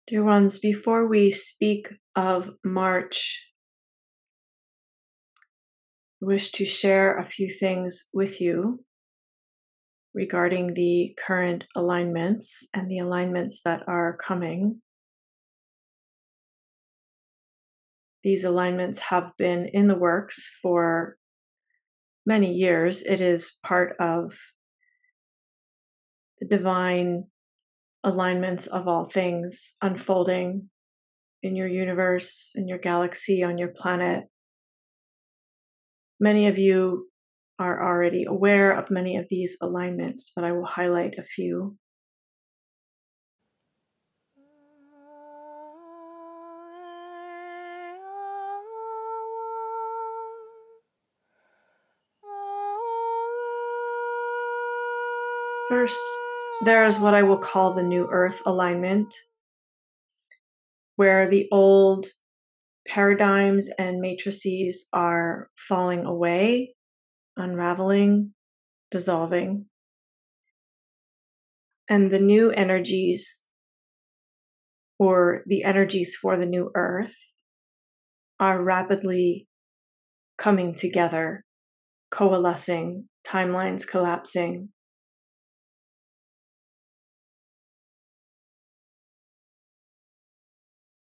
Dear ones, before we speak of March, I wish to share a few things with you regarding the current alignments and the alignments that are coming. These alignments have been in the works for many years. It is part of the divine alignments of all things unfolding in your universe, in your galaxy, on your planet. Many of you are already aware of many of these alignments, but I will highlight a few. First, there is what I will call the New Earth alignment, where the old paradigms and matrices are falling away, unraveling, dissolving. And the new energies, or the energies for the new Earth, are rapidly coming together, coalescing, timelines collapsing.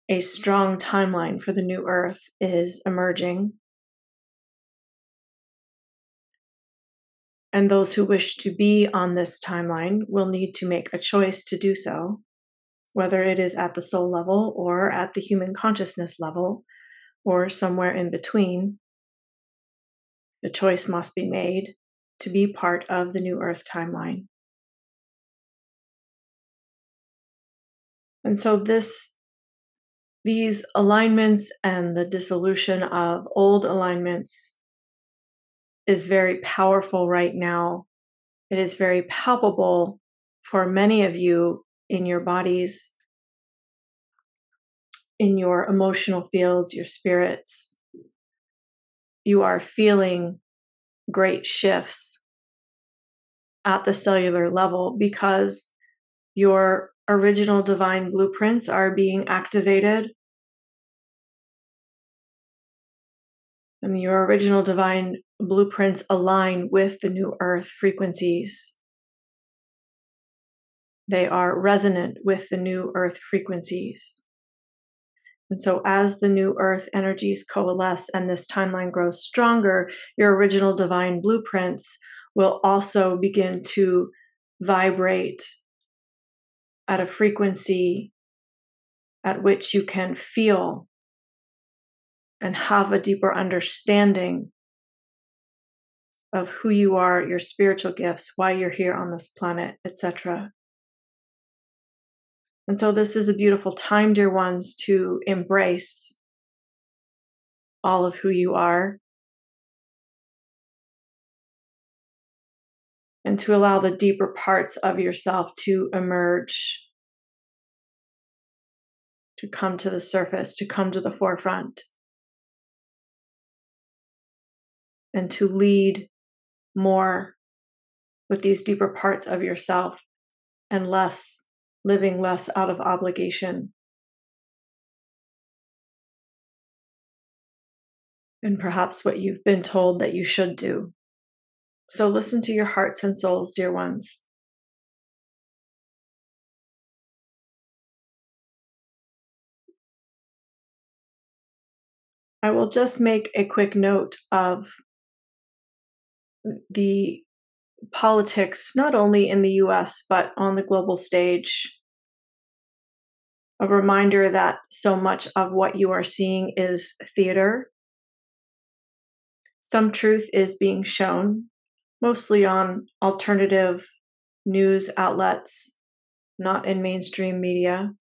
A strong timeline for the new Earth is emerging. And those who wish to be on this timeline will need to make a choice to do so, whether it is at the soul level or at the human consciousness level or somewhere in between. The choice must be made to be part of the new Earth timeline. And so these alignments and the dissolution of old alignments is very powerful right now. It is very palpable for many of you in your bodies, in your emotional fields, your spirits. You are feeling great shifts at the cellular level because your original divine blueprints are being activated. And your original divine blueprints align with the new Earth frequencies. They are resonant with the new Earth frequencies. And so as the new Earth energies coalesce and this timeline grows stronger, your original divine blueprints will also begin to vibrate at a frequency at which you can feel and have a deeper understanding of who you are, your spiritual gifts, why you're here on this planet, etc. And so this is a beautiful time, dear ones, to embrace all of who you are and to allow the deeper parts of yourself to emerge, to come to the surface, to come to the forefront, and to lead more with these deeper parts of yourself and living less out of obligation and perhaps what you've been told that you should do. So listen to your hearts and souls, dear ones. I will just make a quick note of the politics, not only in the US, but on the global stage. A reminder that so much of what you are seeing is theater. Some truth is being shown, mostly on alternative news outlets, not in mainstream media.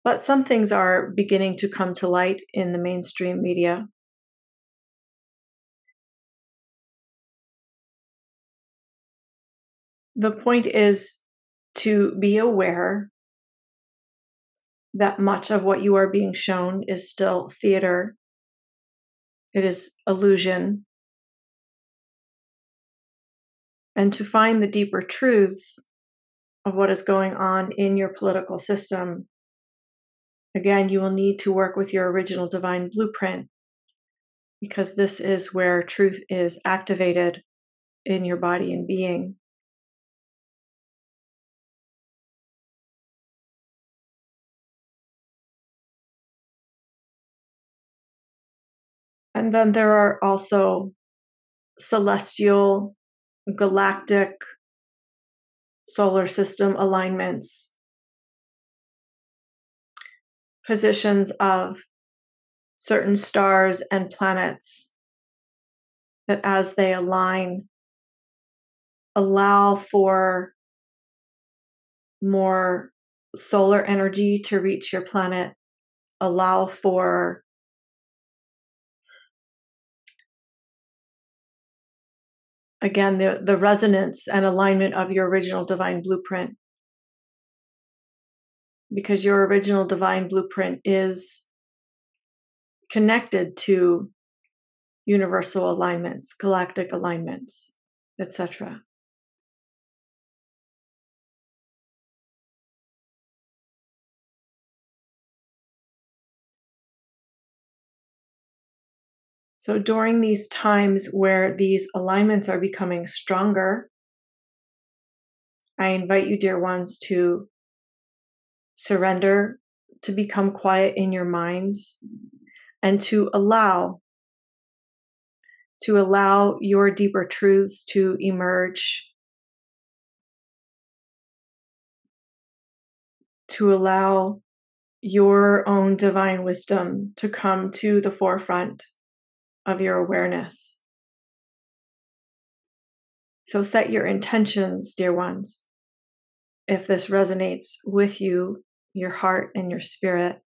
But some things are beginning to come to light in the mainstream media. The point is to be aware that much of what you are being shown is still theater. It is illusion. And to find the deeper truths of what is going on in your political system Again, you will need to work with your original divine blueprint, because this is where truth is activated in your body and being. And then there are also celestial, galactic, solar system alignments, positions of certain stars and planets that, as they align, allow for more solar energy to reach your planet, allow for again the resonance and alignment of your original divine blueprint, because your original divine blueprint is connected to universal alignments, galactic alignments, etc. So during these times where these alignments are becoming stronger, I invite you, dear ones, to surrender, to become quiet in your minds, and to allow your deeper truths to emerge, to allow your own divine wisdom to come to the forefront of your awareness. So set your intentions, dear ones. If this resonates with you, your heart and your spirit,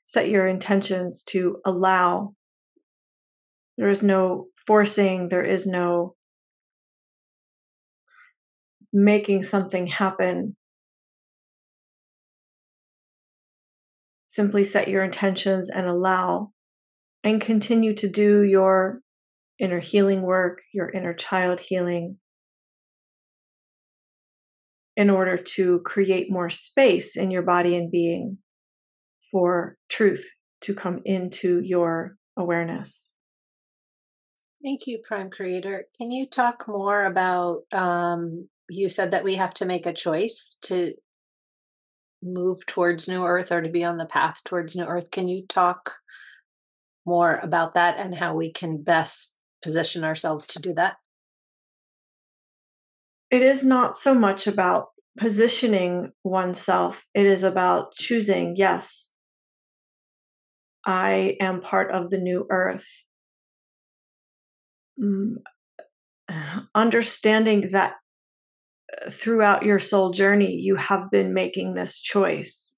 set your intentions to allow. There is no forcing, there is no making something happen. Simply set your intentions and allow, and continue to do your inner healing work, your inner child healing, in order to create more space in your body and being for truth to come into your awareness. Thank you, Prime Creator. Can you talk more about, you said that we have to make a choice to move towards New Earth or to be on the path towards New Earth. Can you talk more about that and how we can best position ourselves to do that? It is not so much about positioning oneself. It is about choosing, yes, I am part of the new earth. Understanding that throughout your soul journey, you have been making this choice.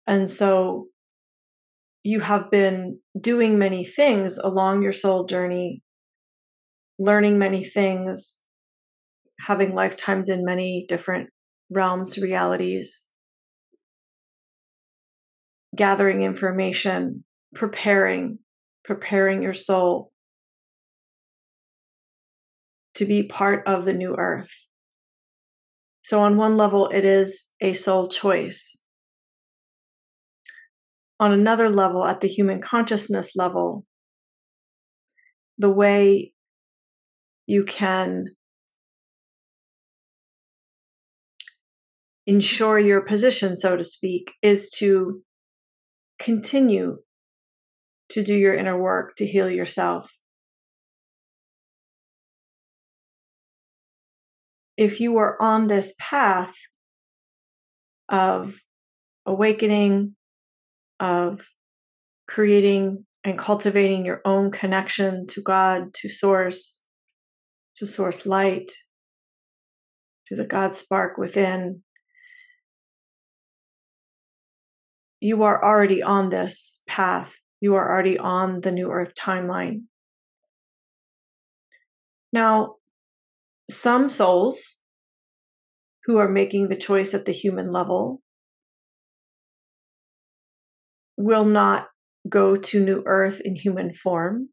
And so you have been doing many things along your soul journey, learning many things, having lifetimes in many different realms, realities, gathering information, preparing your soul to be part of the new earth. So on one level, it is a soul choice. On another level, at the human consciousness level, the way you can ensure your position, so to speak, is to continue to do your inner work, to heal yourself. If you are on this path of awakening, of creating and cultivating your own connection to God, to source light, to the God spark within, you are already on this path. You are already on the new earth timeline. Now, some souls who are making the choice at the human level will not go to new earth in human form,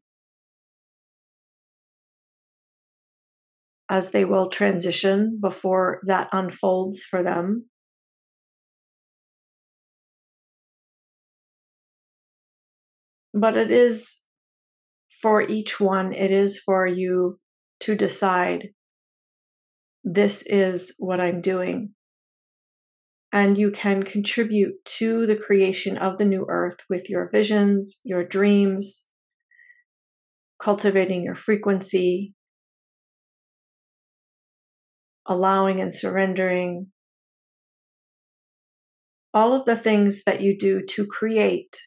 as they will transition before that unfolds for them. But it is for each one, it is for you to decide, this is what I'm doing. And you can contribute to the creation of the new earth with your visions, your dreams, cultivating your frequency, allowing and surrendering, all of the things that you do to create.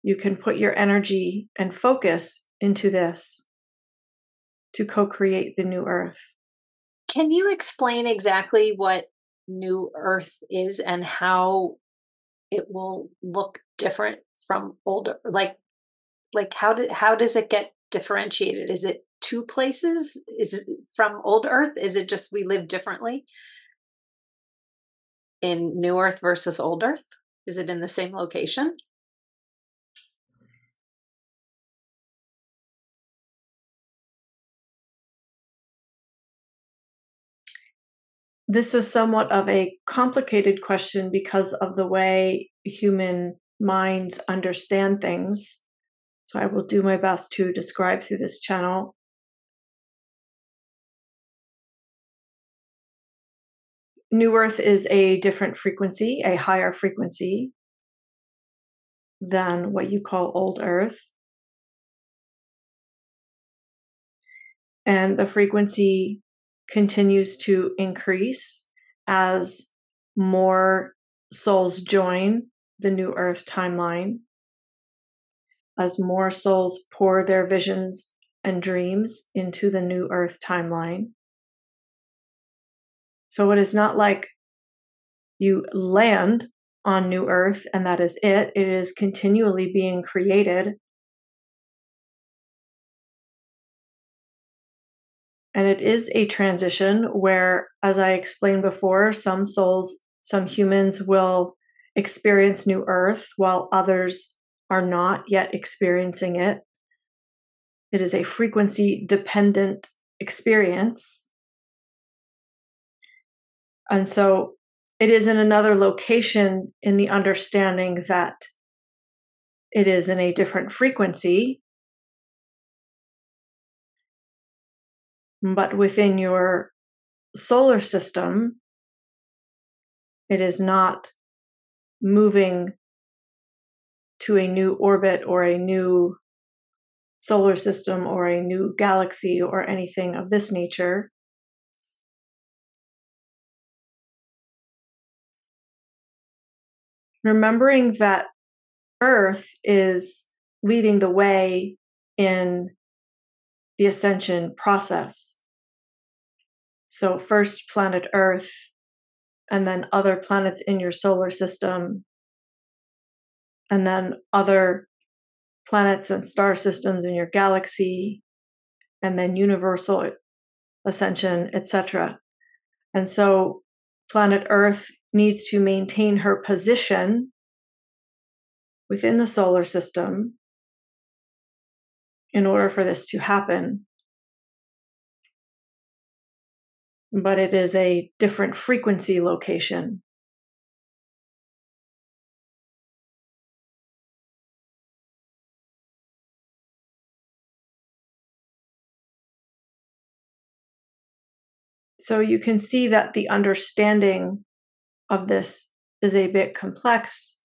You can put your energy and focus into this to co-create the new earth. Can you explain exactly what new earth is and how it will look different from older, like how does it get differentiated? Is it two places? Is it from old earth? Is it just we live differently in new earth versus old earth? Is it in the same location? This is somewhat of a complicated question because of the way human minds understand things. So I will do my best to describe through this channel. New Earth is a different frequency, a higher frequency than what you call old Earth. And the frequency continues to increase as more souls join the new Earth timeline, as more souls pour their visions and dreams into the new Earth timeline. So it is not like you land on new Earth and that is it. It is continually being created. And it is a transition where, as I explained before, some souls, some humans will experience new Earth while others are not yet experiencing it. It is a frequency dependent experience. And so it is in another location in the understanding that it is in a different frequency, but within your solar system, it is not moving to a new orbit or a new solar system or a new galaxy or anything of this nature. Remembering that Earth is leading the way in the ascension process. So first planet Earth, and then other planets in your solar system, and then other planets and star systems in your galaxy, and then universal ascension, etc. And so planet Earth needs to maintain her position within the solar system in order for this to happen. But it is a different frequency location. So you can see that the understanding of this is a bit complex,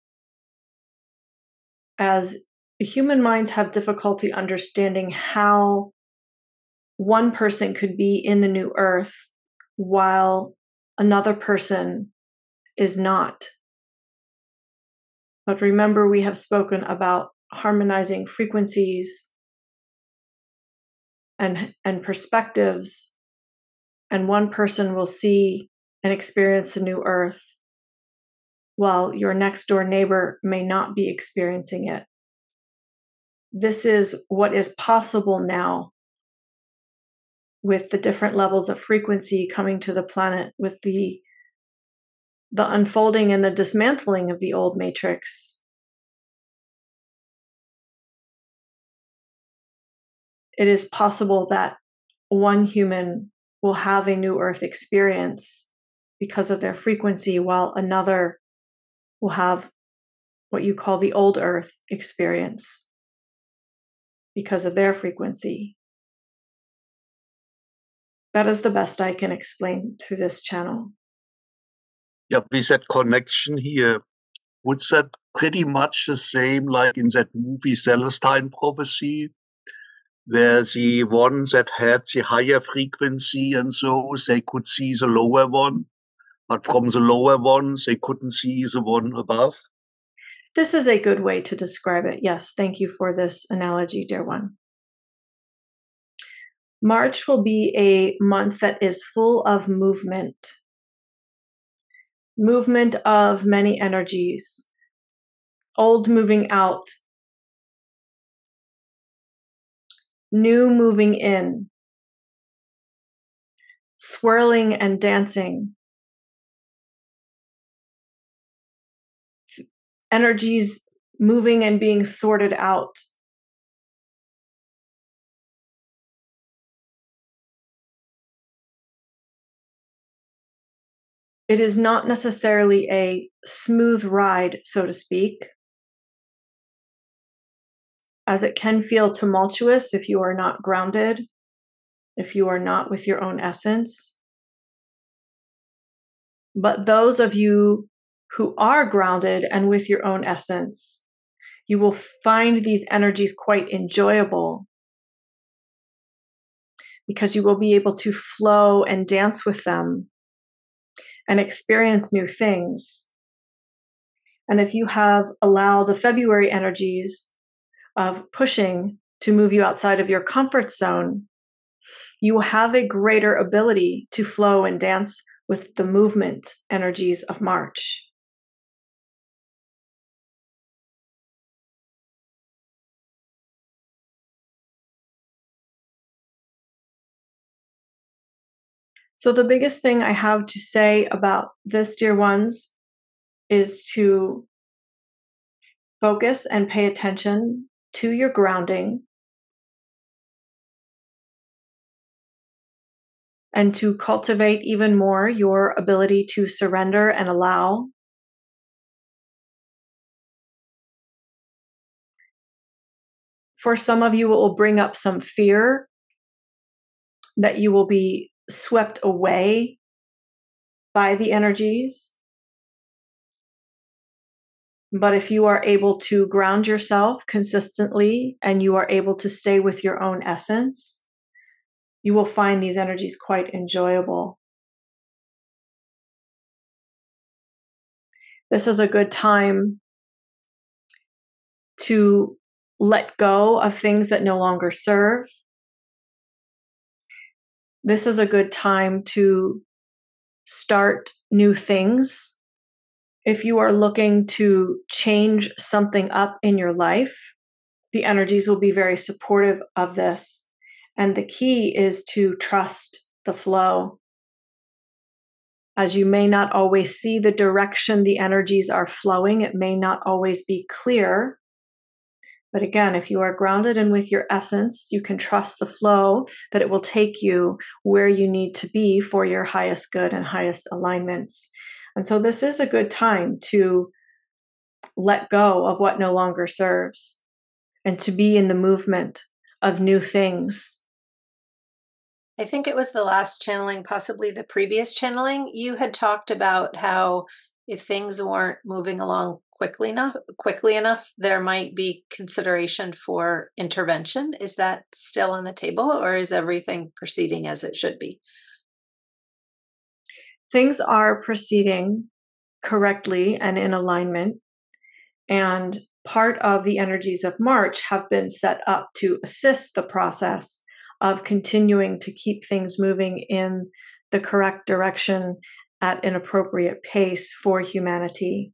as human minds have difficulty understanding how one person could be in the new Earth while another person is not. But remember, we have spoken about harmonizing frequencies and perspectives, and one person will see and experience the new Earth while your next door neighbor may not be experiencing it. This is what is possible now with the different levels of frequency coming to the planet, with the unfolding and the dismantling of the old matrix. It is possible that one human will have a new Earth experience because of their frequency, while another will have what you call the old Earth experience because of their frequency. That is the best I can explain through this channel. Yeah, with that connection here, would that pretty much the same like in that movie Celestine Prophecy, where the ones that had the higher frequency and so they could see the lower one, but from the lower ones they couldn't see the one above? This is a good way to describe it. Yes, thank you for this analogy, dear one. March will be a month that is full of movement. Movement of many energies. Old moving out. New moving in. Swirling and dancing. Energies moving and being sorted out. It is not necessarily a smooth ride, so to speak, as it can feel tumultuous if you are not grounded, if you are not with your own essence. But those of you who are grounded and with your own essence, you will find these energies quite enjoyable because you will be able to flow and dance with them and experience new things. And if you have allowed the February energies of pushing to move you outside of your comfort zone, you will have a greater ability to flow and dance with the movement energies of March. So the biggest thing I have to say about this, dear ones, is to focus and pay attention to your grounding and to cultivate even more your ability to surrender and allow. For some of you, it will bring up some fear that you will be swept away by the energies. But if you are able to ground yourself consistently and you are able to stay with your own essence, you will find these energies quite enjoyable. This is a good time to let go of things that no longer serve. This is a good time to start new things. If you are looking to change something up in your life, the energies will be very supportive of this. And the key is to trust the flow. As you may not always see the direction the energies are flowing, it may not always be clear. But again, if you are grounded and with your essence, you can trust the flow that it will take you where you need to be for your highest good and highest alignments. And so this is a good time to let go of what no longer serves and to be in the movement of new things. I think it was the last channeling, possibly the previous channeling. You had talked about how if things weren't moving along quickly enough, there might be consideration for intervention. Is that still on the table, or is everything proceeding as it should be? Things are proceeding correctly and in alignment. And part of the energies of March have been set up to assist the process of continuing to keep things moving in the correct direction at an appropriate pace for humanity.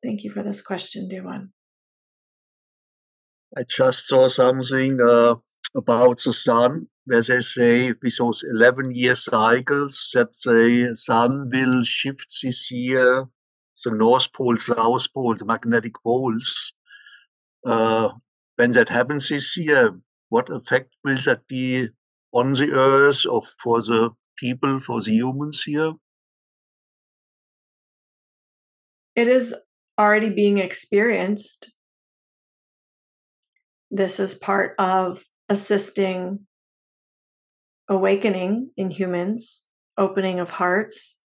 Thank you for this question, dear one. I just saw something about the sun, where they say with those 11-year cycles that the sun will shift this year, the North Pole, South Pole, the magnetic poles. When that happens this year, what effect will that be on the Earth or for the people, for the humans here? It is already being experienced. This is part of assisting awakening in humans, opening of hearts.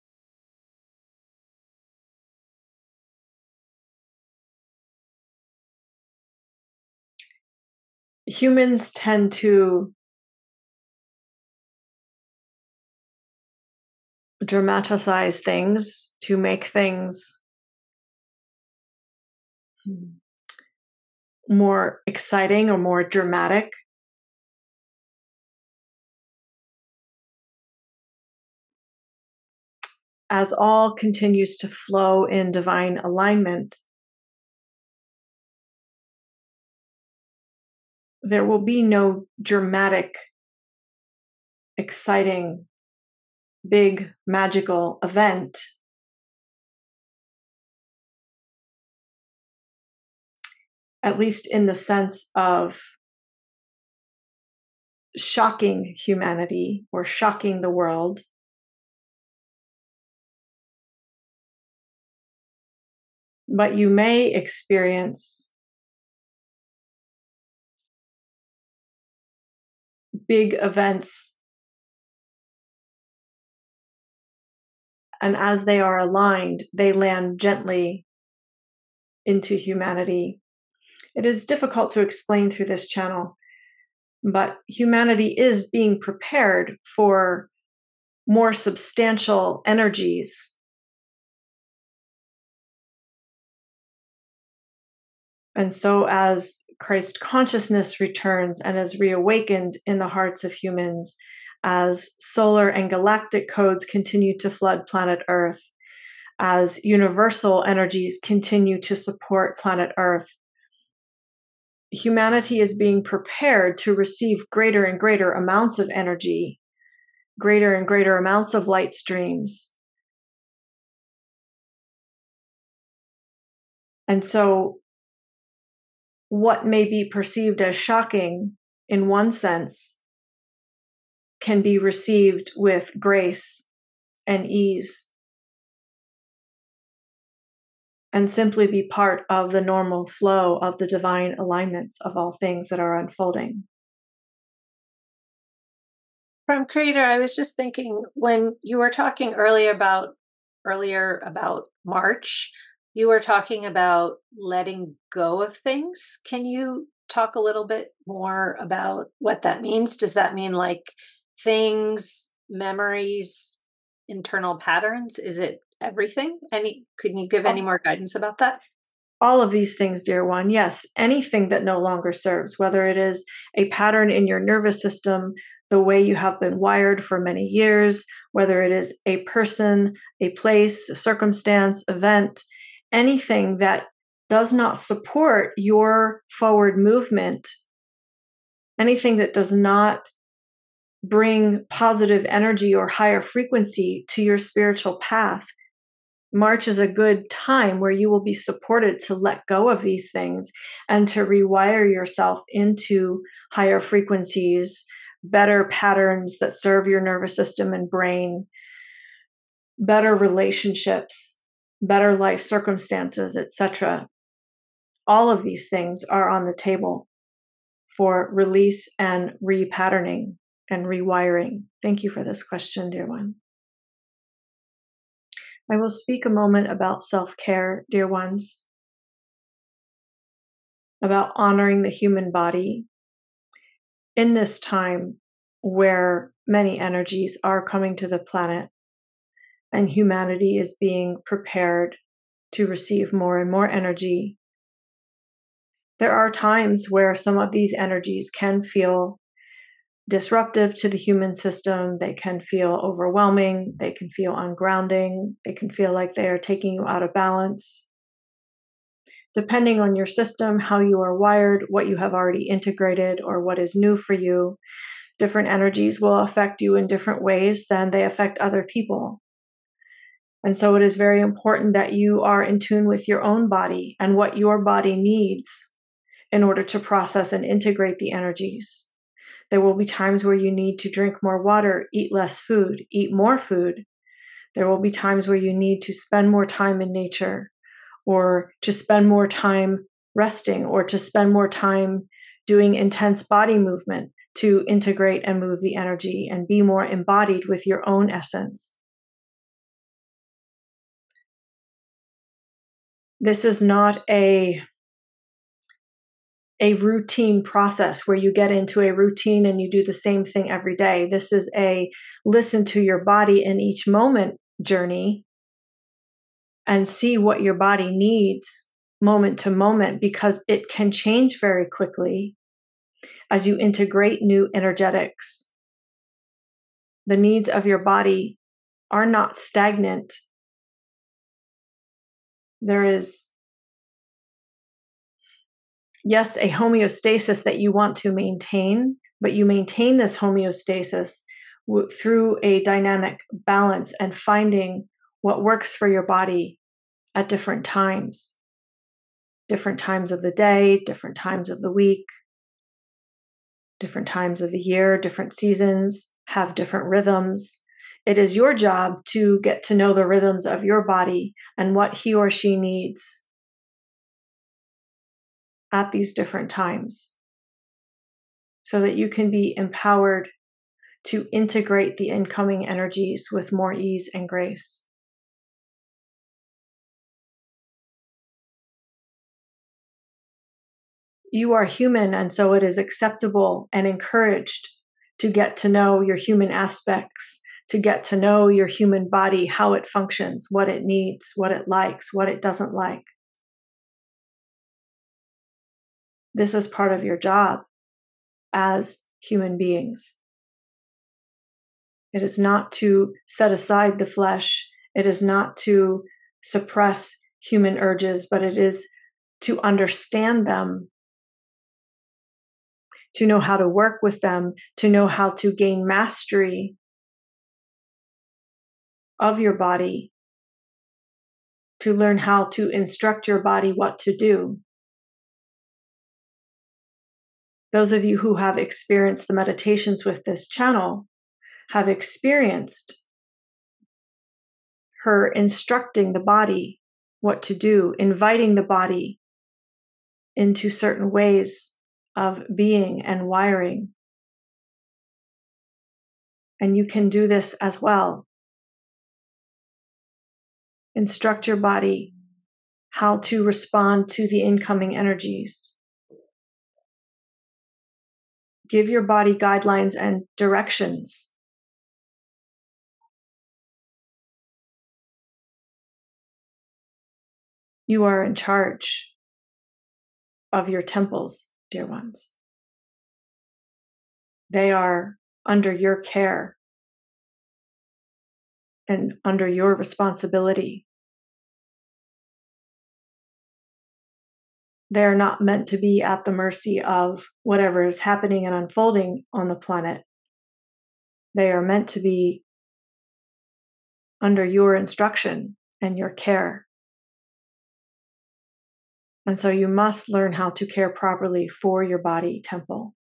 Humans tend to dramatize things, to make things more exciting or more dramatic. As all continues to flow in divine alignment, there will be no dramatic, exciting, big, magical event. At least in the sense of shocking humanity or shocking the world. But you may experience big events, and as they are aligned, they land gently into humanity. It is difficult to explain through this channel, but humanity is being prepared for more substantial energies. And so as Christ consciousness returns and is reawakened in the hearts of humans, as solar and galactic codes continue to flood planet Earth, as universal energies continue to support planet Earth, humanity is being prepared to receive greater and greater amounts of energy, greater and greater amounts of light streams. And so what may be perceived as shocking in one sense can be received with grace and ease and simply be part of the normal flow of the divine alignments of all things that are unfolding. From Creator, I was just thinking when you were talking earlier about March, you were talking about letting go of things. Can you talk a little bit more about what that means? Does that mean like things, memories, internal patterns? Is it everything? Can you give any more guidance about that? All of these things, dear one. Yes, anything that no longer serves, whether it is a pattern in your nervous system, the way you have been wired for many years, whether it is a person, a place, a circumstance, event, anything that does not support your forward movement, anything that does not bring positive energy or higher frequency to your spiritual path. March is a good time where you will be supported to let go of these things and to rewire yourself into higher frequencies, better patterns that serve your nervous system and brain, better relationships, better life circumstances, etc. All of these things are on the table for release and repatterning and rewiring. Thank you for this question, dear one. I will speak a moment about self-care, dear ones, about honoring the human body in this time where many energies are coming to the planet and humanity is being prepared to receive more and more energy. There are times where some of these energies can feel disruptive to the human system. They can feel overwhelming. They can feel ungrounding. They can feel like they are taking you out of balance. Depending on your system, how you are wired, what you have already integrated, or what is new for you, different energies will affect you in different ways than they affect other people. And so it is very important that you are in tune with your own body and what your body needs in order to process and integrate the energies. There will be times where you need to drink more water, eat less food, eat more food. There will be times where you need to spend more time in nature or to spend more time resting, or to spend more time doing intense body movement to integrate and move the energy and be more embodied with your own essence. This is not a routine process where you get into a routine and you do the same thing every day. This is a listen to your body in each moment journey and see what your body needs moment to moment, because it can change very quickly as you integrate new energetics. The needs of your body are not stagnant. There is, yes, a homeostasis that you want to maintain, but you maintain this homeostasis through a dynamic balance and finding what works for your body at different times of the day, different times of the week, different times of the year, different seasons have different rhythms. It is your job to get to know the rhythms of your body and what he or she needs at these different times, so that you can be empowered to integrate the incoming energies with more ease and grace. You are human, and so it is acceptable and encouraged to get to know your human aspects, to get to know your human body, how it functions, what it needs, what it likes, what it doesn't like. This is part of your job as human beings. It is not to set aside the flesh. It is not to suppress human urges, but it is to understand them, to know how to work with them, to know how to gain mastery of your body, to learn how to instruct your body what to do. Those of you who have experienced the meditations with this channel have experienced her instructing the body what to do, inviting the body into certain ways of being and wiring. And you can do this as well. Instruct your body how to respond to the incoming energies. Give your body guidelines and directions. You are in charge of your temples, dear ones. They are under your care and under your responsibility. They are not meant to be at the mercy of whatever is happening and unfolding on the planet. They are meant to be under your instruction and your care. And so you must learn how to care properly for your body temple.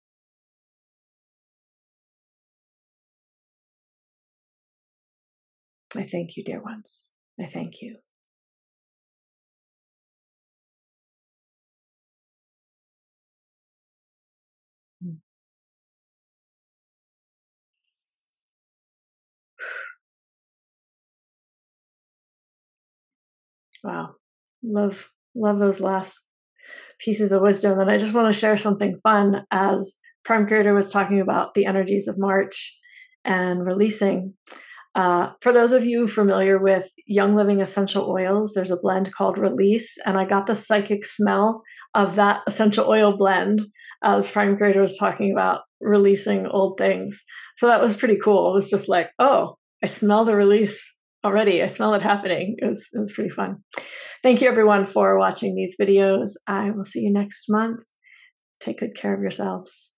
I thank you, dear ones. I thank you. Wow. Love those last pieces of wisdom. And I just want to share something fun as Prime Creator was talking about the energies of March and releasing. For those of you familiar with Young Living essential oils, there's a blend called Release, and I got the psychic smell of that essential oil blend as Prime Creator was talking about releasing old things. So that was pretty cool. It was just like, oh, I smell the release already. I smell it happening. It was pretty fun. Thank you, everyone, for watching these videos. I will see you next month. Take good care of yourselves.